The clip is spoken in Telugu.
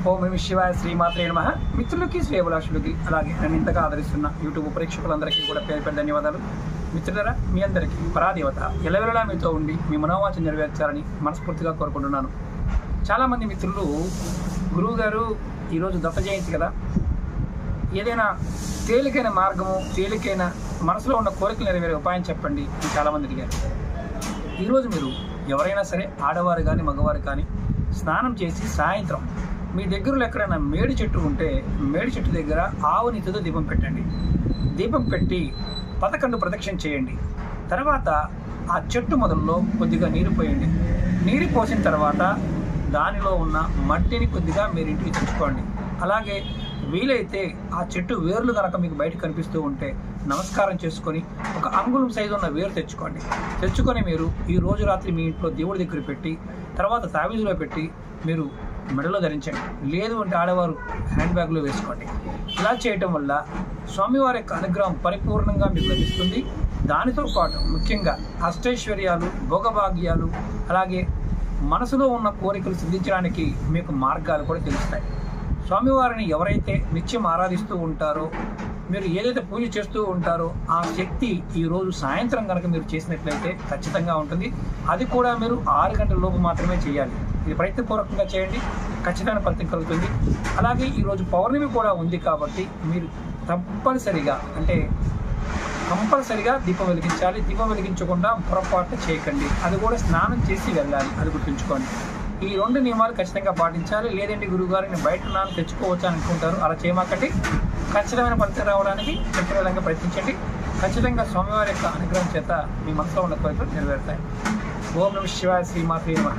ఓం నమః శివాయ, శ్రీమాత్రే నమః. మిత్రులకి, శ్రేయభిలాషులకి, అలాగే నన్ను ఇంతగా ఆదరిస్తున్న యూట్యూబ్ ప్రేక్షకులందరికీ కూడా పేరు పేరు ధన్యవాదాలు. మిత్రులారా, మీ అందరికీ పరాదేవత ఎల్లవెల్లలా మీతో ఉండి మీ మనోవాంఛ నెరవేర్చాలని మనస్ఫూర్తిగా కోరుకుంటున్నాను. చాలామంది మిత్రులు, గురువు గారు ఈరోజు దత్త జయంతి కదా, ఏదైనా తేలికైన మార్గము, తేలికైన మనసులో ఉన్న కోరికలు నెరవేరే ఉపాయం చెప్పండి అని చాలామంది అడిగారు. ఈరోజు మీరు ఎవరైనా సరే, ఆడవారు కానీ మగవారు కానీ, స్నానం చేసి సాయంత్రం మీ దగ్గరలో ఎక్కడైనా మేడి చెట్టు ఉంటే మేడి చెట్టు దగ్గర ఆవు నెయ్యితో దీపం పెట్టండి. దీపం పెట్టి 11 ప్రదక్షిణ చేయండి. తర్వాత ఆ చెట్టు మొదల్లో కొద్దిగా నీరు పోయండి. నీరు పోసిన తర్వాత దానిలో ఉన్న మట్టిని కొద్దిగా మీరు ఇంటికి తెచ్చుకోండి. అలాగే వీలైతే ఆ చెట్టు వేర్లు కనుక మీకు బయట కనిపిస్తూ ఉంటే నమస్కారం చేసుకొని ఒక అంగుళం సైజు ఉన్న వేరు తెచ్చుకొని మీరు ఈ రోజు రాత్రి మీ ఇంట్లో దేవుడి దగ్గర పెట్టి, తర్వాత తావీజులో పెట్టి మీరు మెడలో ధరించండి. లేదు అంటే ఆడవారు హ్యాండ్ బ్యాగ్లో వేసుకోండి. ఇలా చేయటం వల్ల స్వామివారి యొక్క అనుగ్రహం పరిపూర్ణంగా మీకు లభిస్తుంది. దానితో పాటు ముఖ్యంగా అష్టైశ్వర్యాలు, భోగభాగ్యాలు, అలాగే మనసులో ఉన్న కోరికలు సిద్ధించడానికి మీకు మార్గాలు కూడా తెలుస్తాయి. స్వామివారిని ఎవరైతే నిత్యం ఆరాధిస్తూ ఉంటారో, మీరు ఏదైతే పూజ చేస్తూ ఉంటారో ఆ శక్తి ఈరోజు సాయంత్రం కనుక మీరు చేసినట్లయితే ఖచ్చితంగా ఉంటుంది. అది కూడా మీరు 6 గంటల లోపు మాత్రమే చేయాలి. ఇది ప్రయత్నపూర్వకంగా చేయండి, ఖచ్చితమైన ఫలితం కలుగుతుంది. అలాగే ఈరోజు పౌర్ణమి కూడా ఉంది కాబట్టి మీరు కంపల్సరిగా దీపం వెలిగించాలి. దీపం వెలిగించకుండా పొరపాటు చేయకండి. అది కూడా స్నానం చేసి వెళ్ళాలి, అది గుర్తుంచుకోండి. ఈ 2 నియమాలు ఖచ్చితంగా పాటించాలి. లేదంటే గురువుగారిని బయట నాన్న తెచ్చుకోవచ్చు అని అనుకుంటారు, అలా చేయమాకండి. ఖచ్చితమైన ఫలితం రావడానికి చెప్పిన విధంగా ప్రయత్నించండి. ఖచ్చితంగా స్వామివారి యొక్క అనుగ్రహం చేత మీ మనసులో ఉన్న కోరికలు నెరవేరుతాయి. ఓం నమః శివాయ, శ్రీమాత్రే నమః.